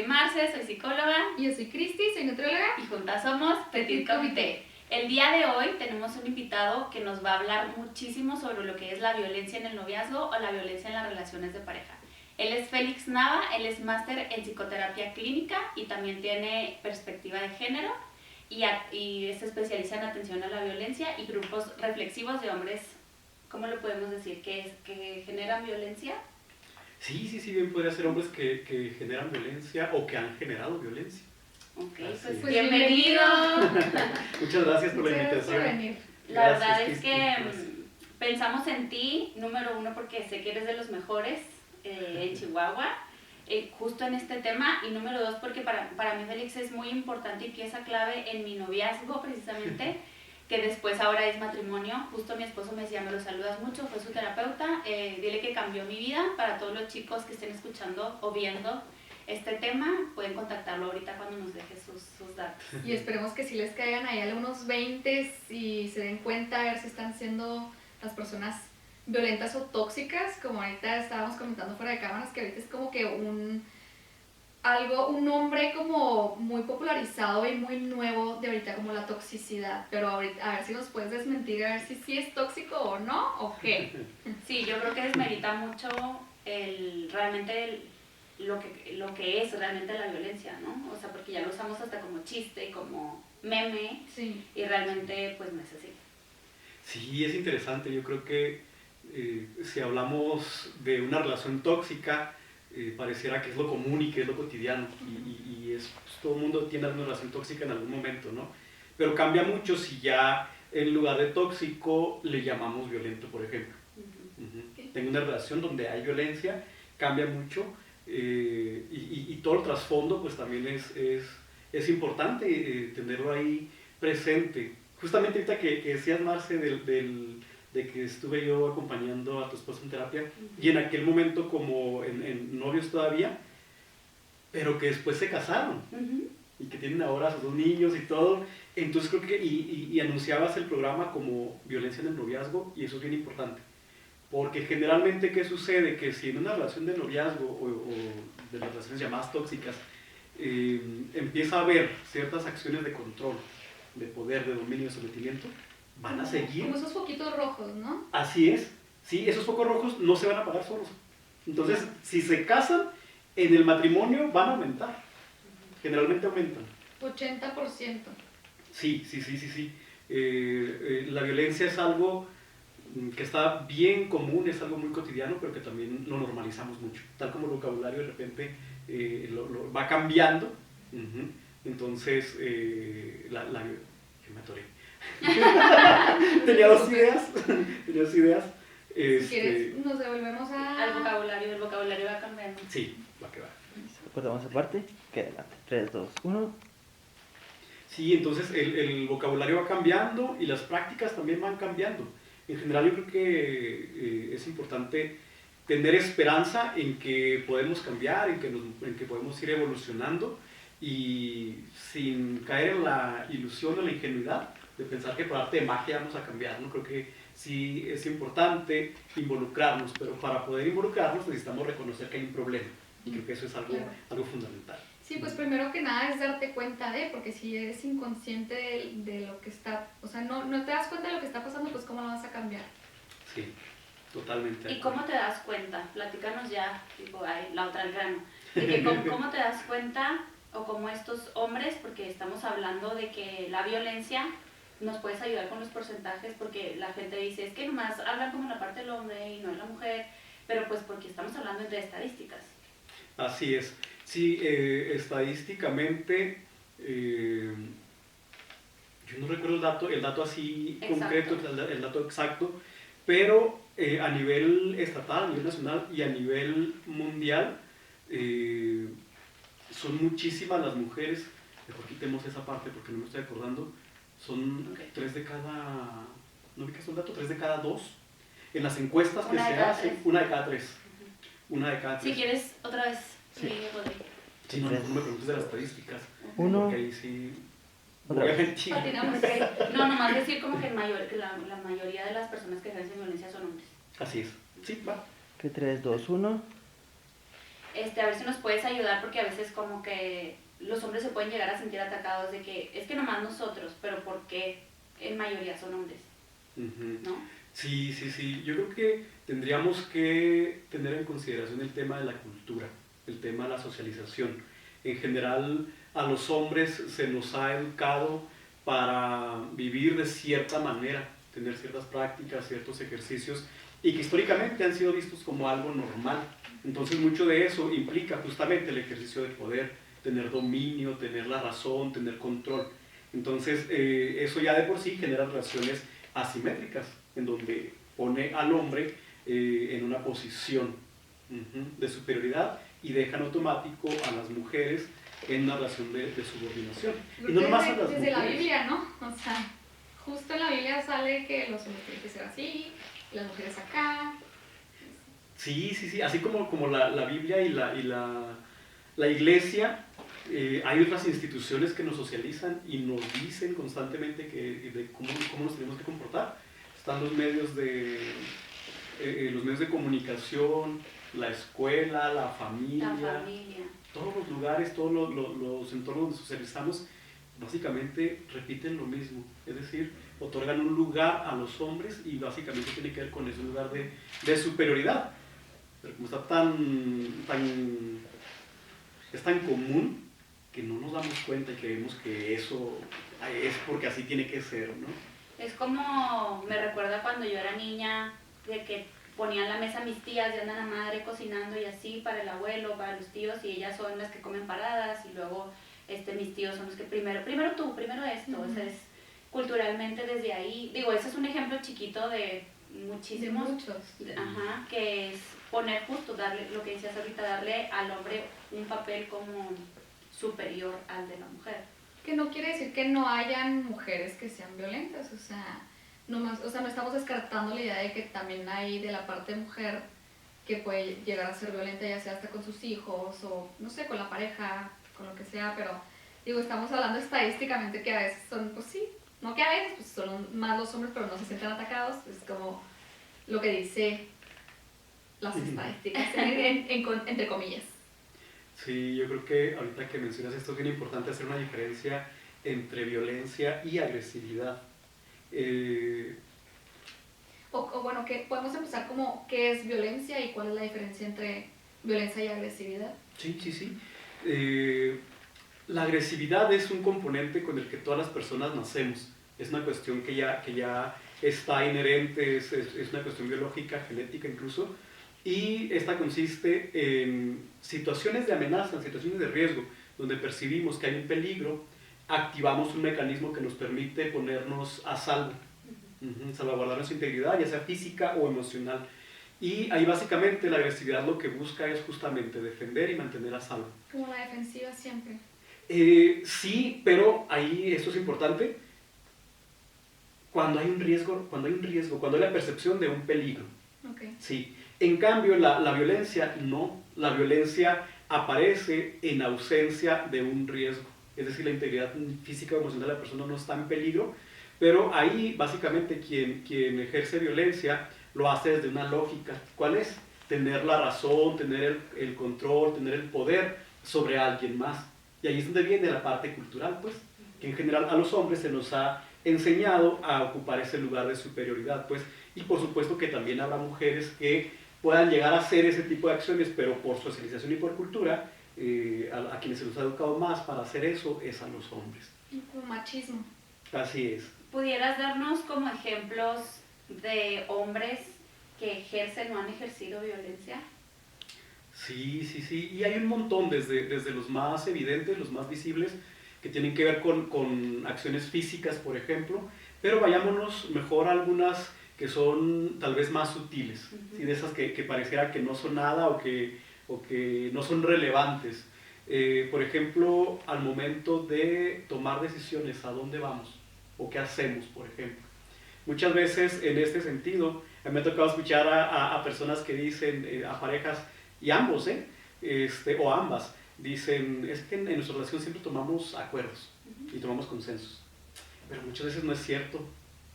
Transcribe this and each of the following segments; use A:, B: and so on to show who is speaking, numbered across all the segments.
A: soy Marce, soy psicóloga.
B: Yo soy Cristi, soy nutrióloga.
A: Y juntas somos Petit Comité. El día de hoy tenemos un invitado que nos va a hablar muchísimo sobre lo que es la violencia en el noviazgo o la violencia en las relaciones de pareja. Él es Félix Nava, él es máster en psicoterapia clínica y también tiene perspectiva de género y se especializa en atención a la violencia y grupos reflexivos de hombres, ¿cómo lo podemos decir? ¿Que generan violencia?
C: Sí, bien podría ser hombres que generan violencia o que han generado violencia.
A: Ok,
C: Pues
A: bienvenido.
C: Muchas gracias por la invitación.
B: Por venir.
A: La
C: Gracias,
A: verdad es
C: Cristi,
A: que
C: gracias.
A: pensamos en ti, número uno, porque sé que eres de los mejores en Chihuahua, justo en este tema, y número dos, porque para mí Félix es muy importante y pieza clave en mi noviazgo, precisamente, que después ahora es matrimonio. Justo mi esposo me decía, me lo saludas mucho, fue su terapeuta, dile que cambió mi vida. Para todos los chicos que estén escuchando o viendo este tema, pueden contactarlo ahorita cuando nos deje sus datos.
B: Y esperemos que sí les caigan ahí algunos 20 y se den cuenta a ver si están siendo las personas violentas o tóxicas, como ahorita estábamos comentando fuera de cámaras, que ahorita es como que un nombre como muy popularizado y muy nuevo de ahorita, como la toxicidad. Pero ahorita, a ver si nos puedes desmentir, a ver si sí es tóxico o no, o qué.
A: Sí, yo creo que desmerita mucho lo que es realmente la violencia, ¿no? O sea, porque ya lo usamos hasta como chiste, como meme,
B: Sí.
A: y realmente pues no es así.
C: Sí, es interesante. Yo creo que si hablamos de una relación tóxica, pareciera que es lo común y que es lo cotidiano. Y pues, todo el mundo tiene una relación tóxica en algún momento, ¿no? Pero cambia mucho si ya en lugar de tóxico le llamamos violento, por ejemplo. Tengo una relación donde hay violencia, cambia mucho. Y todo el trasfondo pues también es importante tenerlo ahí presente. Justamente ahorita que decías, Marce, de que estuve yo acompañando a tu esposo en terapia, y en aquel momento como en novios todavía, pero que después se casaron, y que tienen ahora sus 2 niños y todo. Entonces creo que, y anunciabas el programa como violencia en el noviazgo, y eso es bien importante. Porque generalmente, ¿qué sucede? Que si en una relación de noviazgo o de las relaciones llamadas tóxicas empieza a haber ciertas acciones de control, de poder, de dominio, de sometimiento, van a seguir.
B: Como esos foquitos rojos, ¿no?
C: Así es. Sí, esos focos rojos no se van a apagar solos. Entonces, si se casan, en el matrimonio van a aumentar. Generalmente aumentan.
B: 80%.
C: Sí. La violencia es algo que está bien común, es algo muy cotidiano, pero que también lo normalizamos mucho. Tal como el vocabulario de repente lo va cambiando. Entonces, que me atoré. Tenía dos ideas.
B: Si quieres, nos devolvemos
A: Al vocabulario, el vocabulario va cambiando.
C: Sí, va que va.
D: Recordamos esa parte, que adelante. 3, 2, 1.
C: Sí, entonces el vocabulario va cambiando y las prácticas también van cambiando. En general yo creo que es importante tener esperanza en que podemos cambiar, en que podemos ir evolucionando, y sin caer en la ilusión o la ingenuidad de pensar que por arte de magia vamos a cambiar, ¿no? Creo que sí es importante involucrarnos, pero para poder involucrarnos necesitamos reconocer que hay un problema, y creo que eso es algo fundamental.
B: Sí, pues primero que nada es darte cuenta porque si eres inconsciente de lo que está, o sea, no te das cuenta de lo que está pasando, pues ¿cómo lo vas a cambiar?
C: Sí, totalmente.
A: ¿Y cómo te das cuenta? Platícanos ya, tipo, la otra al grano. De que ¿cómo te das cuenta? O como estos hombres, porque estamos hablando de que la violencia, nos puedes ayudar con los porcentajes, porque la gente dice, es que nomás hablan como la parte del hombre y no es la mujer, pero pues porque estamos hablando de estadísticas.
C: Así es. Sí, estadísticamente, yo no recuerdo el dato así concreto, el dato exacto, pero a nivel estatal, a nivel nacional y a nivel mundial, son muchísimas las mujeres. Mejor quitemos esa parte porque no me estoy acordando. Son 3 de cada, ¿no ubicas el dato? 3 de cada 2. En las encuestas que se hacen, 1 de cada 3. 1 de cada 3.
A: Si quieres, otra vez,
D: Sí.
A: Rodrigo.
C: Sí, no me preguntes de las estadísticas.
D: 1.
C: Porque ahí sí.
D: Otra vez.
C: Obviamente.
B: Patinamos.
A: No, nomás decir como que la mayoría de las personas que ejercen violencia son hombres.
C: Así es. Sí, va.
D: Que 3, 2, 1.
A: a ver si nos puedes ayudar, porque a veces como que los hombres se pueden llegar a sentir atacados de que es que nomás nosotros, pero ¿por qué en mayoría son hombres? ¿No?
C: Sí, sí, sí. Yo creo que tendríamos que tener en consideración el tema de la cultura, el tema de la socialización. En general, a los hombres se nos ha educado para vivir de cierta manera, tener ciertas prácticas, ciertos ejercicios, y que históricamente han sido vistos como algo normal. Entonces, mucho de eso implica justamente el ejercicio de poder, tener dominio, tener la razón, tener control. Entonces, eso ya de por sí genera relaciones asimétricas, en donde pone al hombre en una posición de superioridad y deja en automático a las mujeres en una relación de subordinación. Y no nomás a las
B: desde la
C: mujeres.
B: Biblia, ¿no? O sea, justo en la Biblia sale que los hombres tienen que ser así, y las mujeres acá.
C: Sí, sí, sí. Así como la Biblia y la iglesia, hay otras instituciones que nos socializan y nos dicen constantemente de cómo nos tenemos que comportar. Están los medios de comunicación, la escuela, la familia. Todos los lugares, todos los entornos donde socializamos, básicamente repiten lo mismo. Es decir, otorgan un lugar a los hombres y básicamente tiene que ver con ese lugar de superioridad. Pero como está es tan común que no nos damos cuenta y creemos que eso es porque así tiene que ser, ¿no?
A: Es como, me recuerda cuando yo era niña, de que ponían la mesa mis tías y andan la madre cocinando y así para el abuelo, para los tíos, y ellas son las que comen paradas, y luego mis tíos son los que primero tú, primero esto. O sea, es culturalmente desde ahí, digo, ese es un ejemplo chiquito de muchísimos.
B: De muchos.
A: Ajá, que es poner justo, darle, lo que decías ahorita, darle al hombre un papel como superior al de la mujer.
B: Que no quiere decir que no hayan mujeres que sean violentas, o sea, no estamos descartando la idea de que también hay de la parte mujer que puede llegar a ser violenta, ya sea hasta con sus hijos o, no sé, con la pareja, con lo que sea, pero digo, estamos hablando estadísticamente que a veces son, pues sí, no que a veces, pues son más los hombres, pero no se sienten atacados, es como lo que dice las estadísticas, entre comillas.
C: Sí, yo creo que ahorita que mencionas esto es bien importante hacer una diferencia entre violencia y agresividad.
B: O bueno, que podemos empezar como qué es violencia y cuál es la diferencia entre violencia y agresividad.
C: Sí, sí, sí. La agresividad es un componente con el que todas las personas nacemos. Es una cuestión que ya está inherente, es una cuestión biológica, genética incluso. Y esta consiste en situaciones de amenaza, en situaciones de riesgo, donde percibimos que hay un peligro, activamos un mecanismo que nos permite ponernos a salvo, salvaguardar nuestra integridad, ya sea física o emocional. Y ahí básicamente la agresividad lo que busca es justamente defender y mantener a salvo.
B: Como la defensiva siempre.
C: Sí, pero ahí esto es importante. Cuando hay un riesgo, cuando hay la percepción de un peligro.
B: Okay.
C: Sí. En cambio, la violencia no. La violencia aparece en ausencia de un riesgo. Es decir, la integridad física o emocional de la persona no está en peligro, pero ahí básicamente quien ejerce violencia lo hace desde una lógica. ¿Cuál es? Tener la razón, tener el control, tener el poder sobre alguien más. Y ahí es donde viene la parte cultural, pues, que en general a los hombres se nos ha enseñado a ocupar ese lugar de superioridad, pues, y por supuesto que también habrá mujeres que puedan llegar a hacer ese tipo de acciones, pero por socialización y por cultura, a quienes se nos ha educado más para hacer eso es a los hombres.
B: Como machismo.
C: Así es.
A: ¿Pudieras darnos como ejemplos de hombres que ejercen o han ejercido violencia?
C: Sí, sí, sí, y hay un montón, desde los más evidentes, los más visibles, que tienen que ver con acciones físicas, por ejemplo, pero vayámonos mejor a algunas que son tal vez más sutiles, ¿sí? De esas que pareciera que no son nada o que no son relevantes. Por ejemplo, al momento de tomar decisiones, ¿a dónde vamos? ¿O qué hacemos, por ejemplo? Muchas veces en este sentido, me ha tocado escuchar a personas que dicen, a parejas, y ambos, o ambas, dicen, es que en nuestra relación siempre tomamos acuerdos y tomamos consensos. Pero muchas veces no es cierto,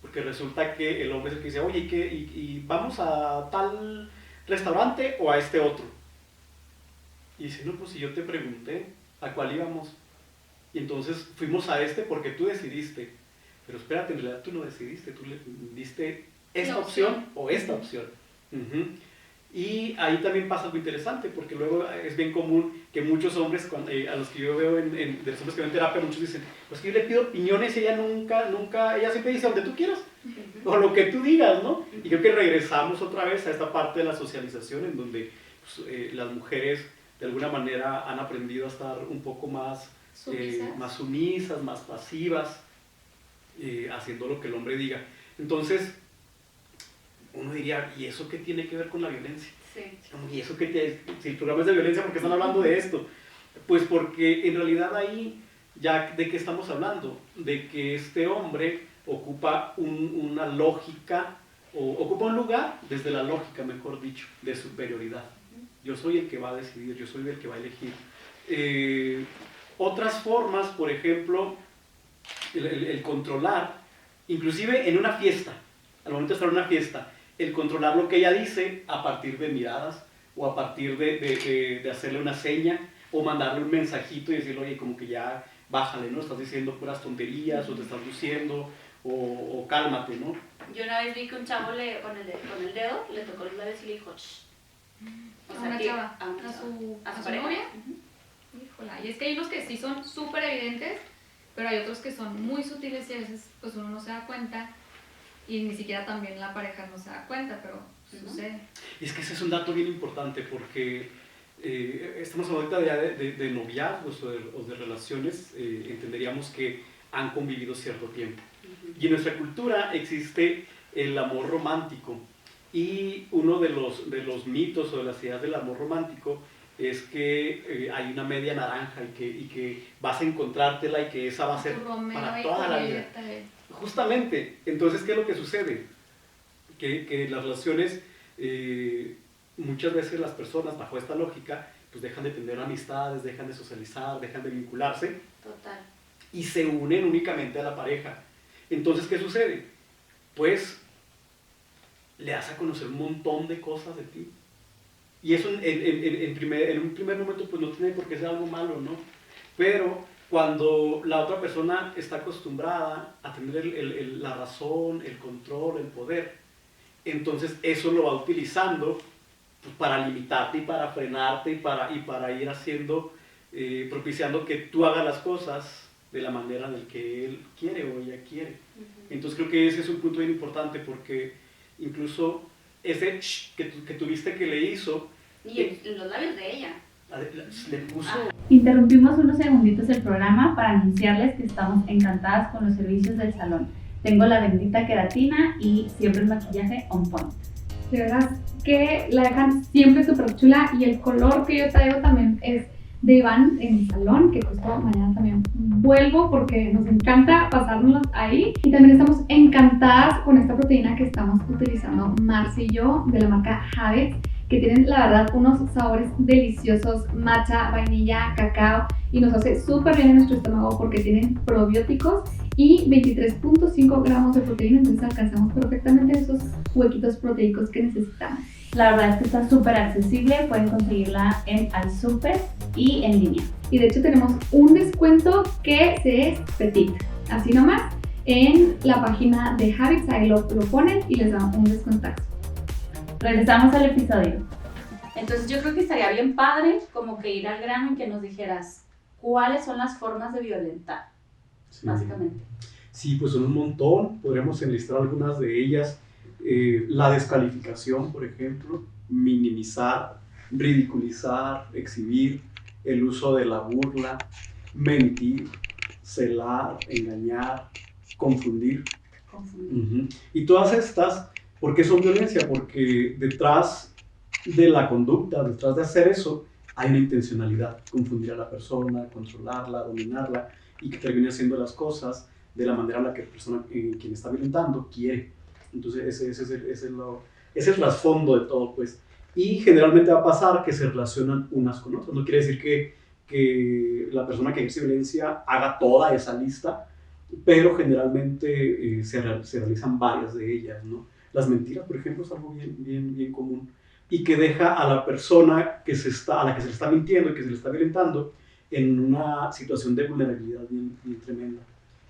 C: porque resulta que el hombre es el que dice, oye, ¿y vamos a tal restaurante o a este otro? Y dice, no, pues si yo te pregunté a cuál íbamos, y entonces fuimos a este porque tú decidiste, pero espérate, en realidad tú no decidiste, tú le diste esta opción o esta opción. Y ahí también pasa algo interesante, porque luego es bien común que muchos hombres, a los que yo veo de los hombres que ven terapia, muchos dicen, pues que yo le pido opiniones y ella nunca, ella siempre dice donde tú quieras, o lo que tú digas, ¿no? Y creo que regresamos otra vez a esta parte de la socialización en donde pues, las mujeres de alguna manera han aprendido a estar un poco más sumisas, más pasivas, haciendo lo que el hombre diga. Entonces, uno diría, ¿y eso qué tiene que ver con la violencia?
A: Sí.
C: ¿Y eso qué si el programa es de violencia, por qué están hablando de esto? Pues porque en realidad ahí, ya de qué estamos hablando, de que este hombre ocupa una lógica, o ocupa un lugar desde la lógica, mejor dicho, de superioridad. Yo soy el que va a decidir, yo soy el que va a elegir. Otras formas, por ejemplo, el controlar, inclusive en una fiesta, al momento de estar en una fiesta, el controlar lo que ella dice a partir de miradas, o a partir de hacerle una seña, o mandarle un mensajito y decirle, oye, como que ya bájale, ¿no? Estás diciendo puras tonterías, o te estás luciendo, o cálmate, ¿no?
A: Yo una vez vi que un chavo con el dedo le tocó los labios y le dijo, shh.
B: A una chava, a su novia. Híjola, y es que hay unos que sí son súper evidentes, pero hay otros que son muy sutiles y a veces pues uno no se da cuenta y ni siquiera también la pareja no se da cuenta, pero sucede.
C: Y es que ese es un dato bien importante porque estamos ahorita ya de noviazgos o de relaciones, entenderíamos que han convivido cierto tiempo. Y en nuestra cultura existe el amor romántico. Y uno de los mitos o de las ideas del amor romántico es que hay una media naranja y que vas a encontrártela y que esa va a ser para toda la vida. Justamente, entonces, ¿qué es lo que sucede? Que las relaciones, muchas veces las personas bajo esta lógica, pues dejan de tener amistades, dejan de socializar, dejan de vincularse.
A: Total.
C: Y se unen únicamente a la pareja. Entonces, ¿qué sucede? Pues le das a conocer un montón de cosas de ti. Y eso en un primer momento pues no tiene por qué ser algo malo, ¿no? Pero cuando la otra persona está acostumbrada a tener la razón, el control, el poder, entonces eso lo va utilizando pues, para limitarte y para frenarte y para ir haciendo, propiciando que tú hagas las cosas de la manera en la que él quiere o ella quiere. Entonces creo que ese es un punto bien importante porque incluso ese que tuviste que le hizo...
A: Y en los labios de ella.
C: Le puso...
A: Interrumpimos unos segunditos el programa para anunciarles que estamos encantadas con los servicios del salón. Tengo la bendita queratina y siempre el maquillaje on point.
E: De verdad que la dejan siempre súper chula y el color que yo traigo también es de Iván en el salón, que justo mañana también vuelvo porque nos encanta pasárnoslos ahí. Y también estamos encantadas con esta proteína que estamos utilizando Marci y yo de la marca Habits, que tienen la verdad unos sabores deliciosos, matcha, vainilla, cacao, y nos hace súper bien en nuestro estómago porque tienen probióticos y 23.5 gramos de proteína, entonces alcanzamos perfectamente esos huequitos proteicos que necesitamos.
A: La verdad es que está súper accesible, pueden conseguirla en Al Super y en línea.
E: Y de hecho tenemos un descuento que es petit, así nomás, en la página de Habits, ahí lo ponen y les dan un descuentazo.
A: Regresamos al episodio. Entonces yo creo que estaría bien padre como que ir al grano y que nos dijeras cuáles son las formas de violentar, básicamente.
C: Sí, pues son un montón, podríamos enlistar algunas de ellas. La descalificación, por ejemplo, minimizar, ridiculizar, exhibir, el uso de la burla, mentir, celar, engañar, confundir. Y todas estas, ¿por qué son violencia? Porque detrás de la conducta, detrás de hacer eso, hay una intencionalidad, confundir a la persona, controlarla, dominarla y que termine haciendo las cosas de la manera en la que la persona quien está violentando quiere. Entonces ese es el trasfondo de todo, pues. Y generalmente va a pasar que se relacionan unas con otras. No quiere decir que la persona que ejerce violencia haga toda esa lista, pero generalmente se realizan varias de ellas, ¿no? Las mentiras, por ejemplo, es algo bien común. y que deja a la persona a la que se le está mintiendo y que se le está violentando en una situación de vulnerabilidad bien, bien tremenda.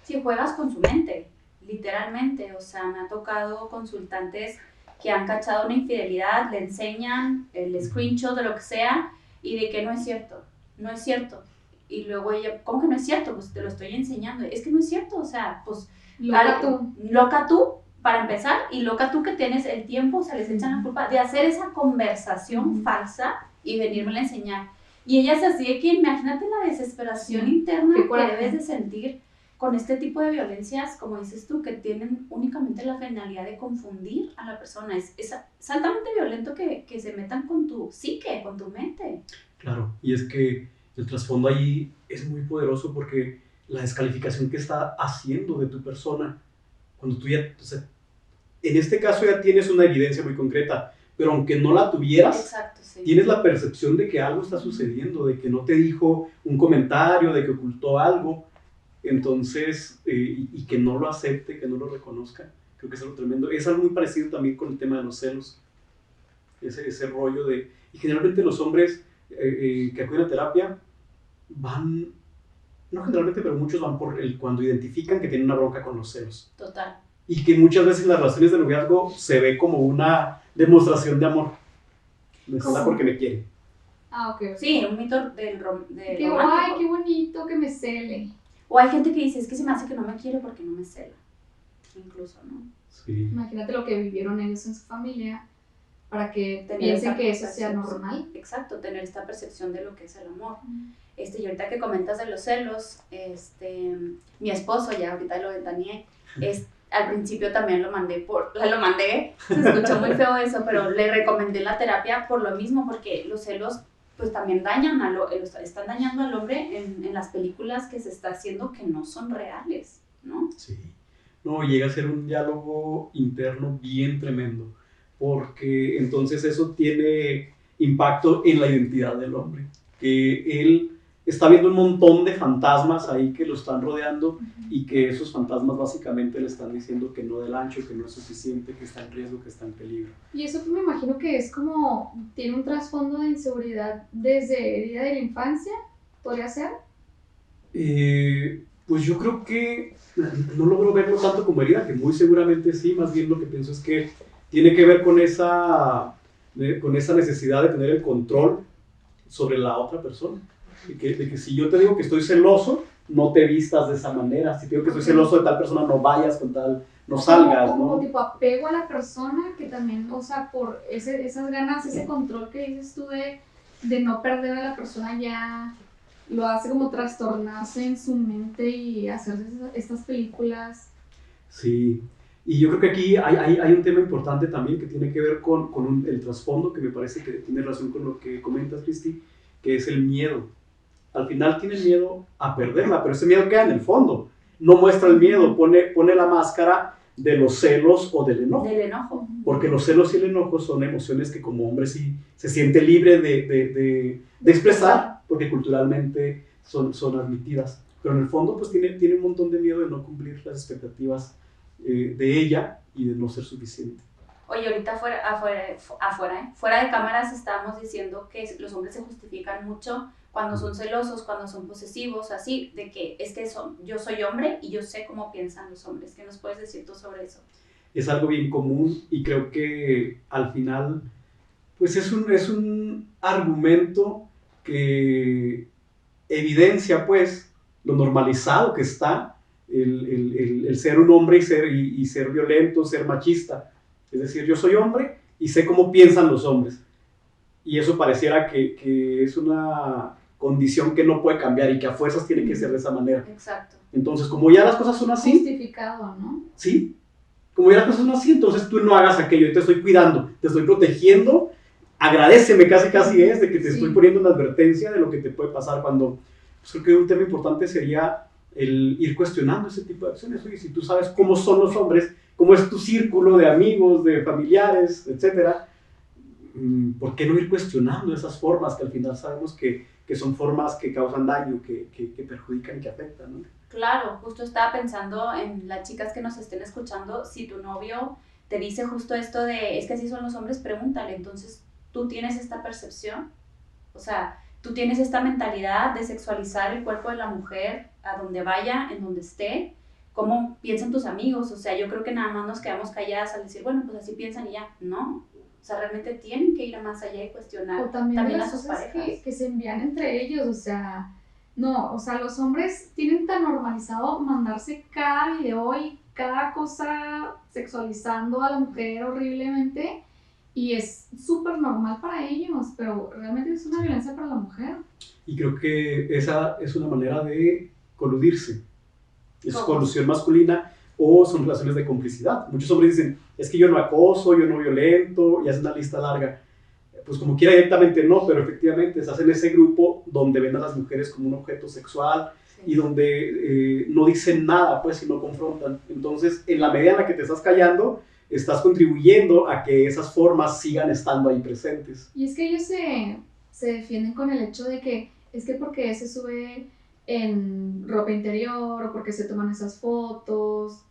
A: Si juegas con su mente, literalmente, o sea, me ha tocado consultantes que han cachado una infidelidad, le enseñan el screenshot de lo que sea y de que no es cierto, no es cierto. Y luego ella, ¿cómo que no es cierto? Pues te lo estoy enseñando. Es que no es cierto, o sea, pues... Loca tú, para empezar, y loca tú que tienes el tiempo, o sea, les echan la culpa de hacer esa conversación falsa y venírmela a enseñar. Y ella se así de que, imagínate la desesperación interna que debes de sentir con este tipo de violencias, como dices tú, que tienen únicamente la finalidad de confundir a la persona. Es altamente violento que se metan con tu psique, con tu mente.
C: Claro, y es que el trasfondo ahí es muy poderoso porque la descalificación que está haciendo de tu persona, cuando tú ya, o sea, en este caso ya tienes una evidencia muy concreta, pero aunque no la tuvieras,
A: exacto, sí,
C: tienes la percepción de que algo está sucediendo, de que no te dijo un comentario, de que ocultó algo, entonces, y que no lo acepte, que no lo reconozca, creo que es algo tremendo. Es algo muy parecido también con el tema de los celos, ese rollo de, y generalmente los hombres que acuden a terapia van, no generalmente, pero muchos van por cuando identifican que tienen una bronca con los celos.
A: Total.
C: Y que muchas veces en las relaciones de noviazgo se ve como una demostración de amor. Me cela porque me quiere.
B: Ah, ok.
A: Sí, un mito del romántico.
B: Ay, qué bonito que me cele.
A: O hay gente que dice, es que se me hace que no me quiere porque no me cela. Incluso, ¿no?
C: Sí.
B: Imagínate lo que vivieron ellos en su familia para que
A: Tener
B: piensen
A: esta
B: que eso sea
A: percepción.
B: normal.
A: Exacto, tener esta percepción de lo que es el amor. Y ahorita que comentas de los celos, mi esposo, ya ahorita lo ventaneé, al principio también lo mandé, se escuchó muy feo eso, pero le recomendé la terapia por lo mismo, porque los celos pues también están dañando al hombre en las películas que se está haciendo que no son reales, ¿no?
C: Sí. No, llega a ser un diálogo interno bien tremendo, porque entonces eso tiene impacto en la identidad del hombre, que él está viendo un montón de fantasmas ahí que lo están rodeando y que esos fantasmas básicamente le están diciendo que no del ancho, que no es suficiente, que está en riesgo, que está en peligro.
B: Y eso me imagino que es como, tiene un trasfondo de inseguridad desde herida de la infancia, ¿podría ser?
C: Pues yo creo que no logro verlo tanto como herida, que muy seguramente sí, más bien lo que pienso es que tiene que ver con esa necesidad de tener el control sobre la otra persona. De que si yo te digo que estoy celoso, no te vistas de esa manera. Si te digo que estoy celoso de tal persona, no vayas con tal, no salgas, ¿no?
B: Como tipo apego a la persona, que también, o sea, por esas ganas, ese control que dices tú de no perder a la persona, ya lo hace como trastornarse en su mente y hacer estas películas.
C: Sí, y yo creo que aquí hay un tema importante también que tiene que ver con el trasfondo, que me parece que tiene relación con lo que comentas, Cristi, que es el miedo. Al final tiene miedo a perderla, pero ese miedo queda en el fondo. No muestra el miedo, pone la máscara de los celos o del enojo.
A: Del enojo.
C: Porque los celos y el enojo son emociones que como hombre sí se siente libre de expresar, porque culturalmente son admitidas. Pero en el fondo pues tiene un montón de miedo de no cumplir las expectativas de ella y de no ser suficiente.
A: Oye, ahorita fuera de cámaras estábamos diciendo que los hombres se justifican mucho cuando son celosos, cuando son posesivos, así, de que es que yo soy hombre y yo sé cómo piensan los hombres. ¿Qué nos puedes decir tú sobre eso?
C: Es algo bien común y creo que al final pues es un argumento que evidencia pues lo normalizado que está el ser un hombre y ser violento, ser machista. Es decir, yo soy hombre y sé cómo piensan los hombres. Y eso pareciera que es una condición que no puede cambiar y que a fuerzas tiene que ser de esa manera.
A: Exacto.
C: Entonces, como ya las cosas son así...
B: Justificado, ¿no?
C: Sí. Como ya las cosas son así, entonces tú no hagas aquello. Yo te estoy cuidando, te estoy protegiendo. Agradéceme casi es de que te estoy poniendo una advertencia de lo que te puede pasar cuando... Pues creo que un tema importante sería el ir cuestionando ese tipo de acciones. Oye, si tú sabes cómo son los hombres, cómo es tu círculo de amigos, de familiares, etcétera, ¿por qué no ir cuestionando esas formas que al final sabemos que son formas que causan daño, que perjudican y que afectan, ¿no?
A: Claro, justo estaba pensando en las chicas que nos estén escuchando, si tu novio te dice justo esto de, es que así son los hombres, pregúntale, entonces tú tienes esta percepción, o sea, tú tienes esta mentalidad de sexualizar el cuerpo de la mujer a donde vaya, en donde esté, cómo piensan tus amigos, o sea, yo creo que nada más nos quedamos calladas al decir, bueno, pues así piensan y ya, no, o sea, realmente tienen que ir a más allá y cuestionar
B: O también
A: a
B: las
A: sus
B: cosas
A: parejas.
B: que se envían entre ellos, o sea, no, o sea, los hombres tienen tan normalizado mandarse cada video y cada cosa sexualizando a la mujer horriblemente y es súper normal para ellos, pero realmente es una violencia para la mujer.
C: Y creo que esa es una manera de coludirse. Es
A: ¿Cómo?
C: colusión masculina o son relaciones de complicidad. Muchos hombres dicen, es que yo no acoso, yo no violento, y hacen una lista larga. Pues como quiera directamente no, pero efectivamente se hacen ese grupo donde ven a las mujeres como un objeto sexual y donde no dicen nada, pues, y no confrontan. Entonces, en la medida en la que te estás callando, estás contribuyendo a que esas formas sigan estando ahí presentes.
B: Y es que ellos se defienden con el hecho de que es que porque se sube en ropa interior o porque se toman esas fotos,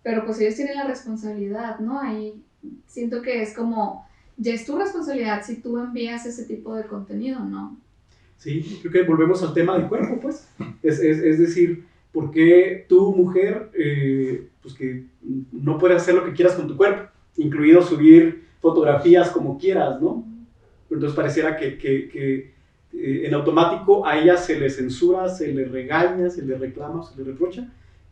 B: pero pues ellos tienen la responsabilidad, ¿no? Ahí siento que es como, ya es tu responsabilidad si tú envías ese tipo de contenido, ¿no?
C: Sí, creo que volvemos al tema del cuerpo, pues. Es decir, ¿por qué tú, mujer, pues que no puedes hacer lo que quieras con tu cuerpo? Incluido subir fotografías como quieras, ¿no? Entonces pareciera que en automático a ella se le censura, se le regaña, se le reclama, se le reprocha.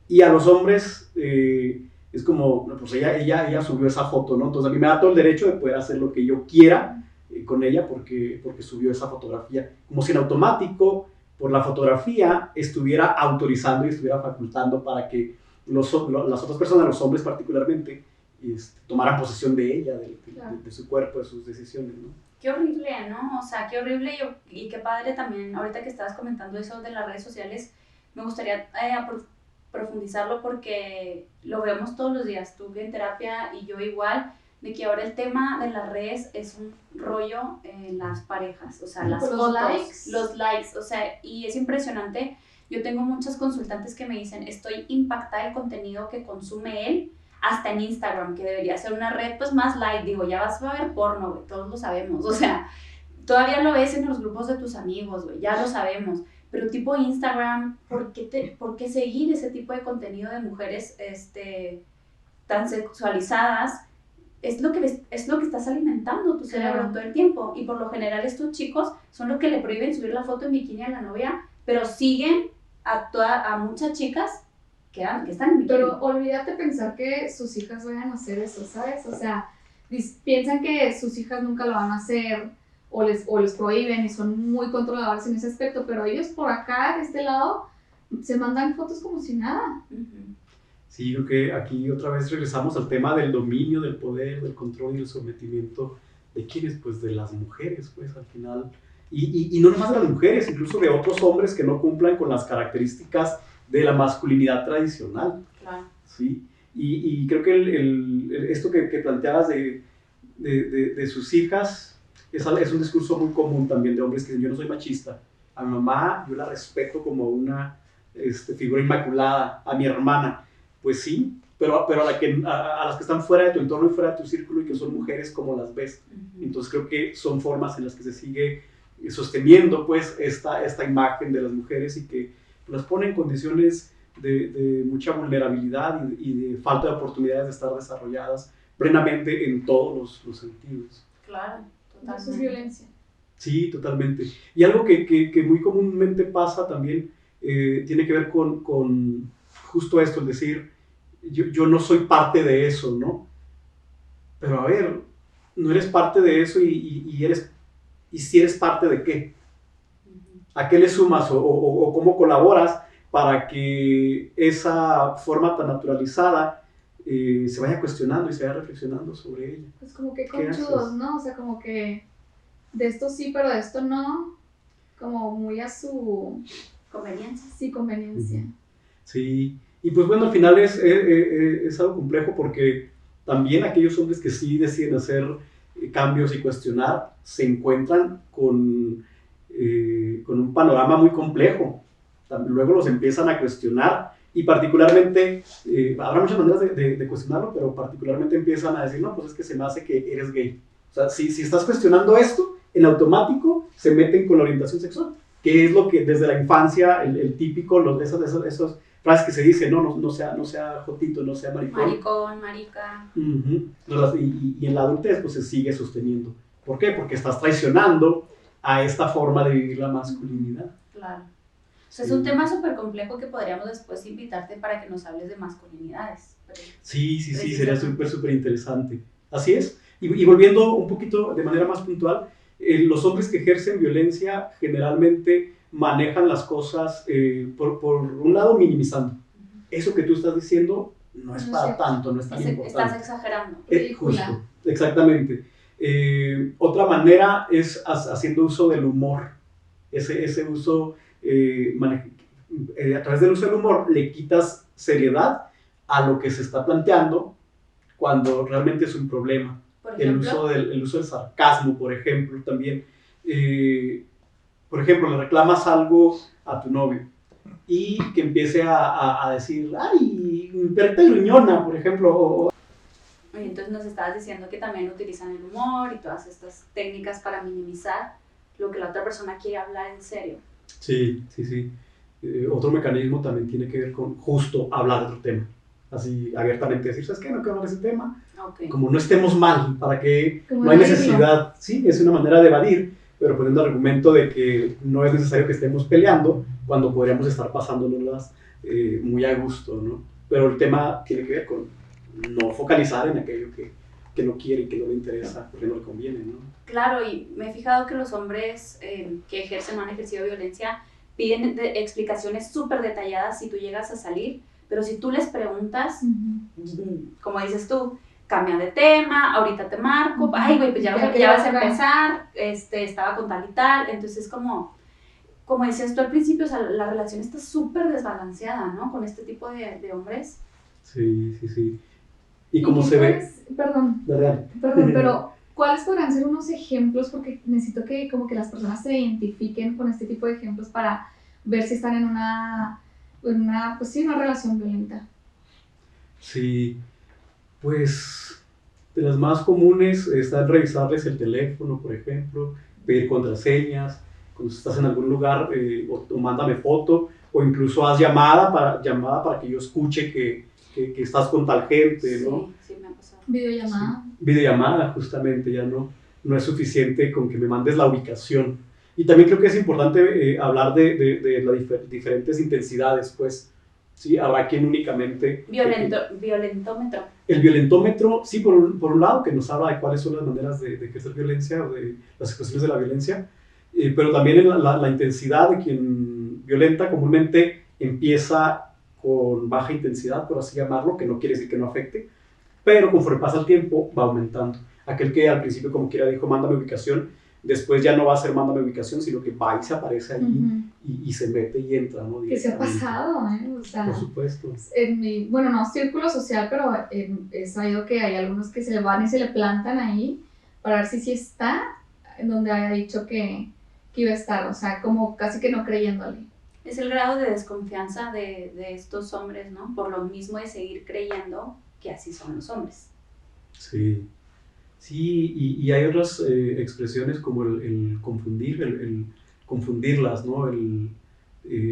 C: Y a los hombres es como, pues ella subió esa foto, ¿no? Entonces a mí me da todo el derecho de poder hacer lo que yo quiera con ella porque subió esa fotografía. Como si en automático, por la fotografía, estuviera autorizando y estuviera facultando para que las otras personas, los hombres particularmente, tomaran posesión de ella, de su cuerpo, de sus decisiones, ¿no?
A: Qué horrible, ¿no? O sea, qué horrible y qué padre también, ahorita que estabas comentando eso de las redes sociales, me gustaría profundizarlo porque lo vemos todos los días, tú en terapia y yo igual, de que ahora el tema de las redes es un rollo en las parejas, o sea, las
B: Los
A: fotos,
B: likes.
A: los likes, o sea, y es impresionante. Yo tengo muchas consultantes que me dicen, estoy impactada del contenido que consume él, hasta en Instagram, que debería ser una red pues más light, digo, ya vas a ver porno, güey, todos lo sabemos, o sea, todavía lo ves en los grupos de tus amigos, güey, ya lo sabemos, pero tipo Instagram, ¿por qué seguir ese tipo de contenido de mujeres tan sexualizadas? Es lo que estás alimentando tu cerebro
B: Claro.
A: todo el tiempo, y por lo general estos chicos son los que le prohíben subir la foto en bikini a la novia, pero siguen a muchas chicas que están en bikini.
B: Pero olvídate pensar que sus hijas vayan a hacer eso, ¿sabes? O sea, piensan que sus hijas nunca lo van a hacer o les prohíben y son muy controladores en ese aspecto, pero ellos por acá, de este lado, se mandan fotos como si nada.
A: Ujú.
C: Sí, creo que aquí otra vez regresamos al tema del dominio, del poder, del control y del sometimiento de quiénes, pues de las mujeres, pues al final. Y no nomás de las mujeres, incluso de otros hombres que no cumplan con las características de la masculinidad tradicional.
A: Claro.
C: ¿Sí? Y creo que esto que planteabas de sus hijas es un discurso muy común también de hombres que dicen, yo no soy machista, a mi mamá yo la respeto como una figura inmaculada, a mi hermana, pues sí, pero a las que están fuera de tu entorno y fuera de tu círculo y que son mujeres, ¿cómo las ves?
A: Ujú.
C: Entonces creo que son formas en las que se sigue sosteniendo pues esta imagen de las mujeres y que las pone en condiciones de mucha vulnerabilidad y de falta de oportunidades de estar desarrolladas plenamente en todos los sentidos.
A: Claro,
B: Eso es
A: totalmente.
B: violencia.
C: Sí, totalmente. Y algo que muy comúnmente pasa también tiene que ver con justo esto, es decir, yo no soy parte de eso, ¿no? Pero a ver, no eres parte de eso y si eres parte de qué,
A: Ujú.
C: a qué le sumas o cómo colaboras para que esa forma tan naturalizada se vaya cuestionando y se vaya reflexionando sobre ella.
B: Pues como que
C: ¿Qué
B: conchudos,
C: haces?
B: ¿no? O sea, como que de esto sí, pero de esto no. Como muy a su
A: Conveniencia.
B: sí, conveniencia.
C: Sí, y pues bueno, al final es algo complejo porque también aquellos hombres que sí deciden hacer cambios y cuestionar se encuentran con un panorama muy complejo. Luego los empiezan a cuestionar y particularmente, habrá muchas maneras de cuestionarlo, pero particularmente empiezan a decir, no, pues es que se me hace que eres gay. O sea, si estás cuestionando esto, en automático se meten con la orientación sexual, que es lo que desde la infancia, el típico, esas frases que se dicen, no sea jotito, no sea maricón.
A: Maricón, marica.
C: Y en la adultez pues se sigue sosteniendo. ¿Por qué? Porque estás traicionando a esta forma de vivir la masculinidad.
A: Claro. O sea, es un tema súper complejo que podríamos después invitarte para que nos hables de masculinidades.
C: Sí, sería súper interesante. Así es. Y volviendo un poquito de manera más puntual, los hombres que ejercen violencia generalmente manejan las cosas por un lado minimizando. Eso que tú estás diciendo no es para tanto, no es tan importante.
A: Estás exagerando.
C: Justo, exactamente. Otra manera es haciendo uso del humor. Ese uso, a través del uso del humor le quitas seriedad a lo que se está planteando cuando realmente es un problema. El uso del sarcasmo, por ejemplo, también. Por ejemplo, le reclamas algo a tu novio y que empiece a decir, ay, perrita gruñona, por ejemplo.
A: Y entonces nos estabas diciendo que también utilizan el humor y todas estas técnicas para minimizar lo que la otra persona quiere hablar en serio.
C: Sí. Otro mecanismo también tiene que ver con justo hablar de otro tema. Así abiertamente decir, ¿sabes qué? No quiero hablar de ese tema.
A: Okay.
C: Como no estemos mal, para que
B: como
C: no hay necesidad. Sí, es una manera de evadir, pero poniendo el argumento de que no es necesario que estemos peleando cuando podríamos estar pasándonos muy a gusto, ¿no? Pero el tema tiene que ver con no focalizar en aquello que no quiere y que no le interesa porque no le conviene, ¿no?
A: Claro, y me he fijado que los hombres que ejercen o han ejercido violencia piden explicaciones súper detalladas si tú llegas a salir, pero si tú les preguntas, como dices tú, cambia de tema, ahorita te marco, ay güey, pues ya vas a empezar, estaba con tal y tal, entonces como decías tú al principio, o sea, la relación está súper desbalanceada, ¿no? Con este tipo de hombres.
C: Sí. ¿Y cómo se ve?
B: Perdón,
C: ¿Verdad?
B: pero ¿cuáles podrán ser unos ejemplos? Porque necesito que como que las personas se identifiquen con este tipo de ejemplos para ver si están en una relación violenta.
C: Sí, pues de las más comunes están revisarles el teléfono, por ejemplo, pedir contraseñas, cuando estás en algún lugar o mándame foto, o incluso haz llamada para que yo escuche que estás con tal gente, ¿no?
A: Sí, me ha pasado.
B: Videollamada.
C: Sí. Videollamada, justamente, ya no es suficiente con que me mandes la ubicación. Y también creo que es importante hablar de las diferentes intensidades, pues. Sí, habrá quien únicamente...
A: Violentómetro.
C: El violentómetro, sí, por un lado, que nos habla de cuáles son las maneras de ejercer violencia o de las expresiones de la violencia, pero también en la intensidad de quien violenta comúnmente empieza con baja intensidad, por así llamarlo, que no quiere decir que no afecte, pero conforme pasa el tiempo va aumentando. Aquel que al principio como quiera dijo, mándame ubicación, después ya no va a ser mándame ubicación, sino que va y se aparece ahí y se mete y entra, ¿no?
B: Que se ha pasado, ¿eh? O sea,
C: por supuesto.
B: En mi, no círculo social, pero he sabido que hay algunos que se van y se le plantan ahí para ver si sí está en donde haya dicho que iba a estar, o sea, como casi que no creyéndole.
A: Es el grado de desconfianza de estos hombres, ¿no? Por lo mismo de seguir creyendo que así son los hombres.
C: Sí, y hay otras expresiones como el confundir, el confundirlas, ¿no? El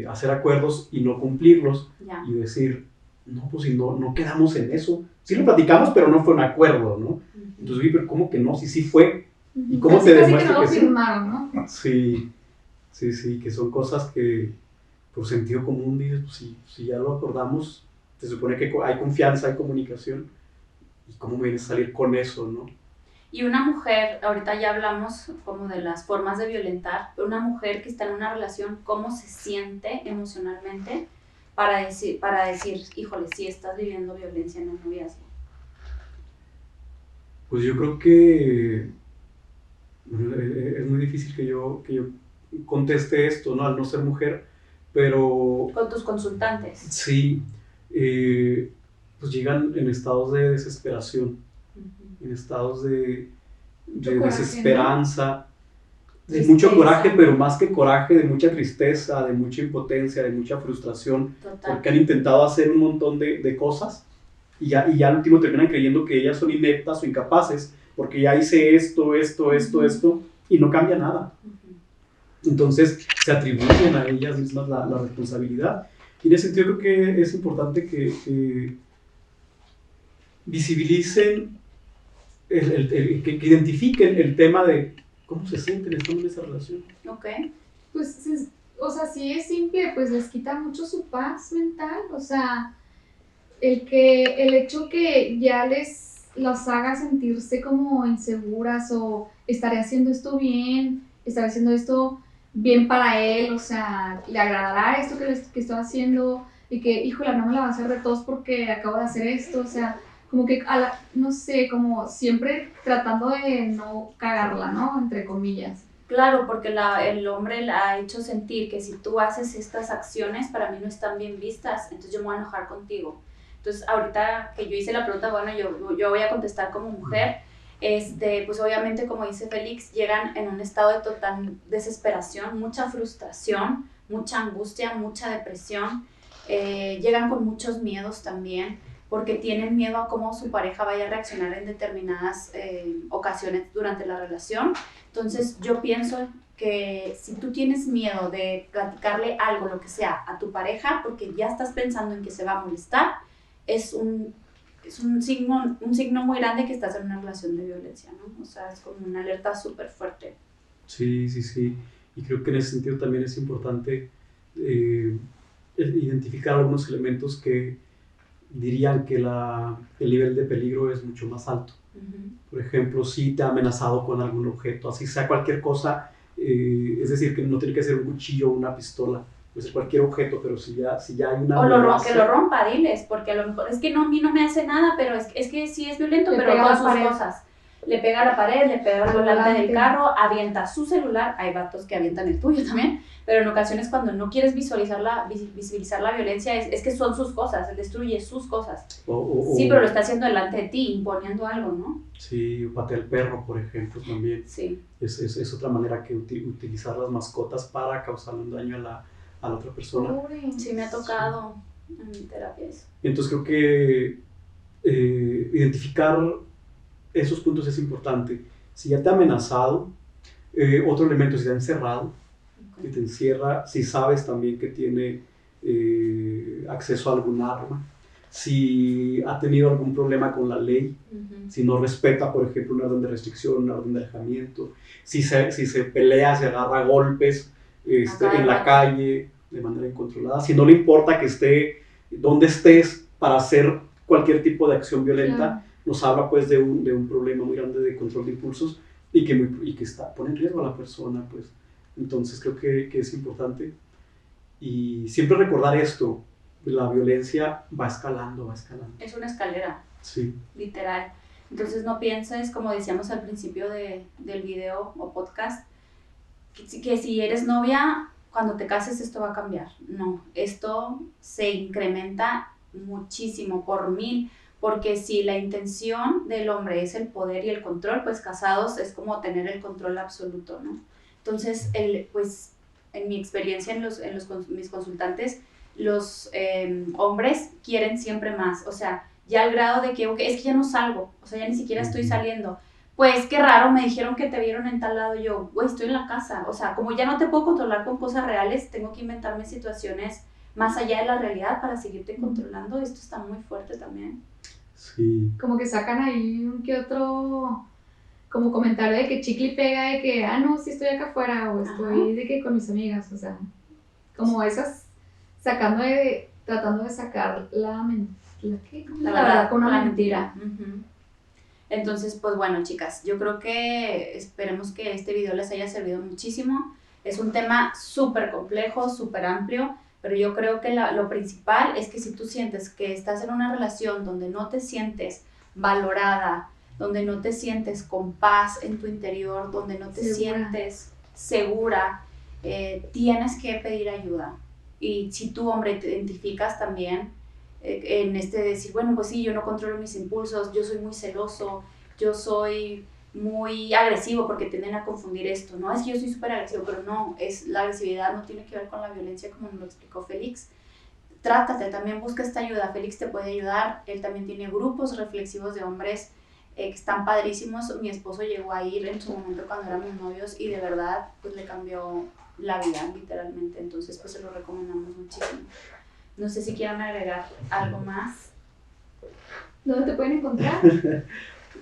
C: hacer acuerdos y no cumplirlos.
A: Ya.
C: Y decir, no, pues si no quedamos en eso. Sí lo platicamos, pero no fue un acuerdo, ¿no? Entonces, oye, pero ¿cómo que no? Sí fue. ¿Y cómo te demuestra
B: que no lo firmaron, ¿no?
C: Sí, que son cosas que por sentido común dices, pues si ya lo acordamos, se supone que hay confianza, hay comunicación. ¿Y cómo vienes a salir con eso, no?
A: Y una mujer, ahorita ya hablamos como de las formas de violentar, pero una mujer que está en una relación, ¿cómo se siente emocionalmente para decir, híjole, sí estás viviendo violencia en el noviazgo?
C: Pues yo creo que es muy difícil que yo conteste esto, ¿no? Al no ser mujer, pero...
A: Con tus consultantes.
C: Sí, pues llegan en estados de desesperación, en estados de desesperanza, ¿no? De mucho coraje, pero más que coraje, de mucha tristeza, de mucha impotencia, de mucha frustración.
A: Total.
C: Porque han intentado hacer un montón de cosas y ya al último terminan creyendo que ellas son ineptas o incapaces porque ya hice esto, y no cambia nada. Entonces se atribuyen a ellas mismas la responsabilidad. Y en ese sentido creo que es importante que visibilicen, que identifiquen el tema de cómo se sienten estando en esa relación.
A: Ok.
B: Pues, o sea, sí es simple, pues les quita mucho su paz mental, o sea, el hecho que ya los haga sentirse como inseguras o estaré haciendo esto bien, estaré haciendo esto bien para él, o sea, le agradará esto que estoy haciendo y que, híjole, no me la va a hacer de tos porque acabo de hacer esto, o sea, como que, no sé, como siempre tratando de no cagarla, ¿no? Entre comillas.
A: Claro, porque el hombre la ha hecho sentir que si tú haces estas acciones para mí no están bien vistas, entonces yo me voy a enojar contigo. Entonces ahorita que yo hice la pregunta, bueno, yo voy a contestar como mujer, pues obviamente como dice Félix, llegan en un estado de total desesperación, mucha frustración, mucha angustia, mucha depresión, llegan con muchos miedos también, porque tienen miedo a cómo su pareja vaya a reaccionar en determinadas ocasiones durante la relación. Entonces yo pienso que si tú tienes miedo de platicarle algo, lo que sea, a tu pareja, porque ya estás pensando en que se va a molestar, es un signo muy grande que estás en una relación de violencia, ¿no? O sea, es como una alerta súper fuerte.
C: Sí. Y creo que en ese sentido también es importante identificar algunos elementos que dirían que el nivel de peligro es mucho más alto. Por ejemplo, si te ha amenazado con algún objeto, así sea cualquier cosa, es decir, que no tiene que ser un cuchillo o una pistola, puede ser cualquier objeto, pero si ya hay una amenaza...
A: que lo rompa, diles, porque a lo mejor es que no, a mí no me hace nada, pero es que sí es violento, pero con sus cosas. Le pega a la pared, le pega al volante del carro, avienta su celular, hay vatos que avientan el tuyo también, pero en ocasiones cuando no quieres visibilizar la violencia es que son sus cosas, él destruye sus cosas. Sí, pero lo está haciendo delante de ti, imponiendo algo, ¿no?
C: Sí, patea al perro, por ejemplo, también.
A: Sí.
C: Es otra manera que utilizar las mascotas para causar un daño a la otra persona.
A: Sí, me ha tocado en mi terapia eso.
C: Entonces creo que identificar esos puntos es importante. Si ya te ha amenazado, otro elemento, si te ha encerrado, si te encierra, si sabes también que tiene acceso a algún arma, si ha tenido algún problema con la ley, si no respeta, por ejemplo, una orden de restricción, una orden de alejamiento, si se pelea, se agarra a golpes en la calle de manera incontrolada, si no le importa que esté donde estés para hacer cualquier tipo de acción violenta, claro. Nos habla pues de un problema muy grande de control de impulsos y que pone en riesgo a la persona, pues. Entonces creo que es importante y siempre recordar esto, la violencia va escalando.
A: Es una escalera,
C: sí.
A: Literal. Entonces no pienses, como decíamos al principio del video o podcast, que si eres novia, cuando te cases esto va a cambiar. No, esto se incrementa muchísimo, por 1000, porque si la intención del hombre es el poder y el control, pues casados es como tener el control absoluto, ¿no? Entonces, pues en mi experiencia mis consultantes, los hombres quieren siempre más, o sea, ya al grado de que, okay, es que ya no salgo, o sea, ya ni siquiera estoy saliendo. Pues qué raro, me dijeron que te vieron en tal lado, yo, güey, estoy en la casa, o sea, como ya no te puedo controlar con cosas reales, tengo que inventarme situaciones más allá de la realidad para seguirte controlando. Esto está muy fuerte también.
C: Sí.
B: Como que sacan ahí un que otro como comentario de que chicle y pega, de que, no, sí estoy acá afuera, o estoy de que con mis amigas, o sea, como esas, tratando de sacar la verdad con una mentira.
A: Entonces, pues bueno, chicas, yo creo que esperemos que este video les haya servido muchísimo. Es un tema súper complejo, súper amplio, pero yo creo que lo principal es que si tú sientes que estás en una relación donde no te sientes valorada, donde no te sientes con paz en tu interior, donde no te sientes segura, tienes que pedir ayuda. Y si tú, hombre, te identificas también en decir, bueno, pues sí, yo no controlo mis impulsos, yo soy muy celoso, yo soy muy agresivo, porque tienden a confundir esto, ¿no? Es que yo soy súper agresivo, pero no, la agresividad no tiene que ver con la violencia, como nos lo explicó Félix. Trátate, también busca esta ayuda. Félix te puede ayudar, él también tiene grupos reflexivos de hombres que están padrísimos. Mi esposo llegó a ir en su momento cuando éramos novios y de verdad pues le cambió la vida literalmente, entonces pues se lo recomendamos muchísimo. No sé si quieran agregar algo más.
B: ¿Dónde te pueden encontrar?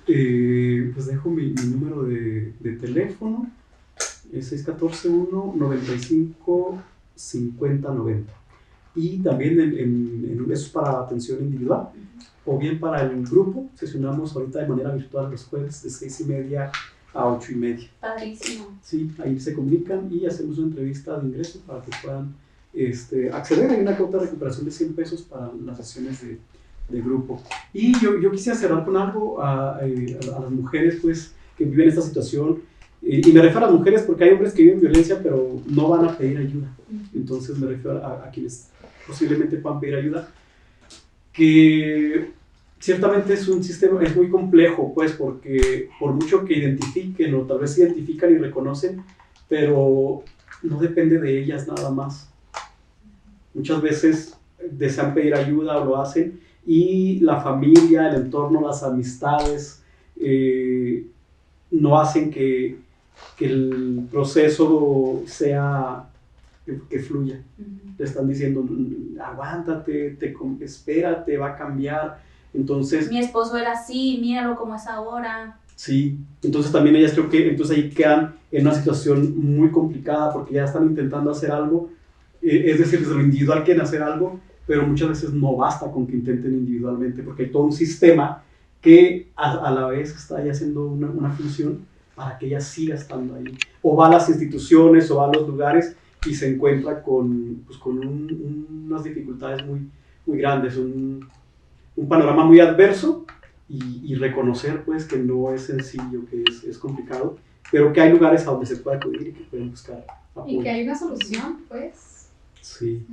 C: Pues dejo mi número de teléfono, es 641-95-50-90. Y también eso es para atención individual o bien para el grupo. Sesionamos ahorita de manera virtual los jueves de 6:30 a 8:30.
A: Padrísimo.
C: Sí, ahí se comunican y hacemos una entrevista de ingreso para que puedan acceder. Hay una cuota de recuperación de 100 pesos para las sesiones de grupo. Y yo quisiera cerrar con algo a las mujeres pues, que viven esta situación. Y me refiero a las mujeres porque hay hombres que viven violencia pero no van a pedir ayuda. Entonces me refiero a quienes posiblemente puedan pedir ayuda. Que ciertamente es un sistema, es muy complejo, pues, porque por mucho que identifiquen o tal vez identifican y reconocen, pero no depende de ellas nada más. Muchas veces desean pedir ayuda o lo hacen y la familia, el entorno, las amistades no hacen que el proceso sea que fluya. Le están diciendo, aguántate, espérate, va a cambiar. Entonces,
A: mi esposo era así, míralo como es ahora.
C: Sí, entonces también ellas creo que entonces ahí quedan en una situación muy complicada porque ya están intentando hacer algo, es decir, desde lo individual quieren hacer algo, pero muchas veces no basta con que intenten individualmente porque hay todo un sistema que a la vez está ahí haciendo una función para que ella siga estando ahí. O va a las instituciones o va a los lugares y se encuentra con unas dificultades muy grandes, un panorama muy adverso y reconocer pues que no es sencillo, que es complicado, pero que hay lugares a donde se puede acudir y que pueden buscar apoyo.
B: Y que hay una solución, pues.
C: Sí.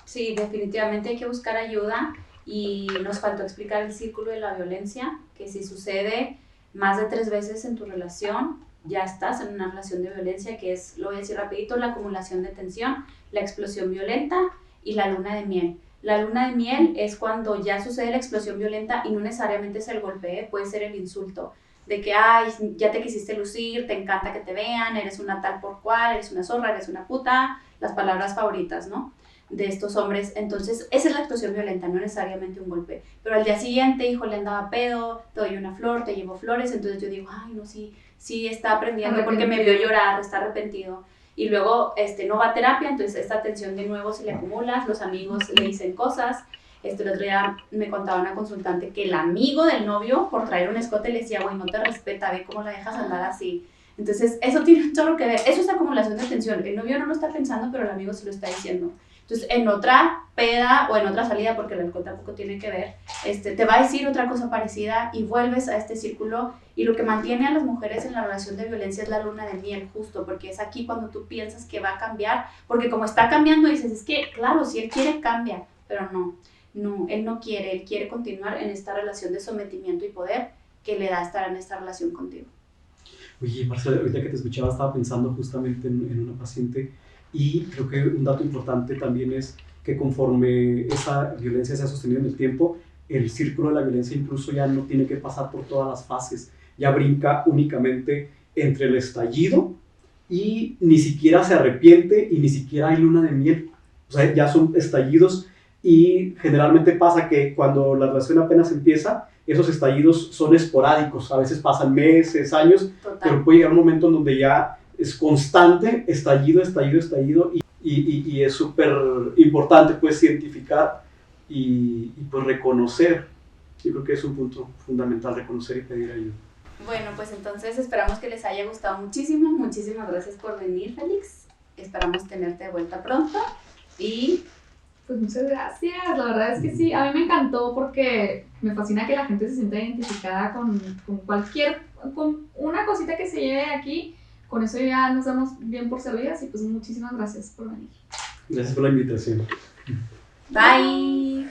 A: Sí, definitivamente hay que buscar ayuda y nos faltó explicar el círculo de la violencia, que si sucede más de 3 veces en tu relación, ya estás en una relación de violencia, que es, lo voy a decir rapidito, la acumulación de tensión, la explosión violenta y la luna de miel. La luna de miel es cuando ya sucede la explosión violenta y no necesariamente es el golpe, puede ser el insulto, de que, ay, ya te quisiste lucir, te encanta que te vean, eres una tal por cual, eres una zorra, eres una puta, las palabras favoritas, ¿no?, de estos hombres. Entonces, esa es la explosión violenta, no necesariamente un golpe. Pero al día siguiente, hijo, le andaba pedo, te doy una flor, te llevo flores, entonces yo digo, ay, no, sí está aprendiendo porque me vio llorar, está arrepentido. Y luego no va a terapia, entonces esta tensión de nuevo se le acumula, los amigos le dicen cosas. El otro día me contaba una consultante que el amigo del novio, por traer un escote, le decía, güey, no te respeta, ve cómo la dejas andar así. Entonces, eso tiene un chorro que ver. Eso es acumulación de tensión. El novio no lo está pensando, pero el amigo se lo está diciendo. Entonces, en otra peda o en otra salida, porque el alcohol tampoco tiene que ver, te va a decir otra cosa parecida y vuelves a este círculo. Y lo que mantiene a las mujeres en la relación de violencia es la luna de miel, justo, porque es aquí cuando tú piensas que va a cambiar, porque como está cambiando dices, es que, claro, si él quiere, cambia, pero no, él no quiere, él quiere continuar en esta relación de sometimiento y poder que le da estar en esta relación contigo.
C: Oye, Marcela, ahorita que te escuchaba estaba pensando justamente en una paciente y creo que un dato importante también es que conforme esa violencia se ha sostenido en el tiempo, el círculo de la violencia incluso ya no tiene que pasar por todas las fases, ya brinca únicamente entre el estallido y ni siquiera se arrepiente y ni siquiera hay luna de miel, o sea, ya son estallidos y generalmente pasa que cuando la relación apenas empieza, esos estallidos son esporádicos, a veces pasan meses, años,
A: Total.
C: pero puede llegar un momento en donde ya es constante, estallido, y es súper importante pues identificar y pues reconocer. Yo creo que es un punto fundamental, reconocer y pedir ayuda.
A: Bueno, pues entonces esperamos que les haya gustado muchísimo. Muchísimas gracias por venir, Félix. Esperamos tenerte de vuelta pronto y...
B: Pues muchas gracias, la verdad es que sí, a mí me encantó porque me fascina que la gente se sienta identificada con una cosita que se lleve aquí, con eso ya nos damos bien por servidas y pues muchísimas gracias por venir.
C: Gracias por la invitación.
A: Bye.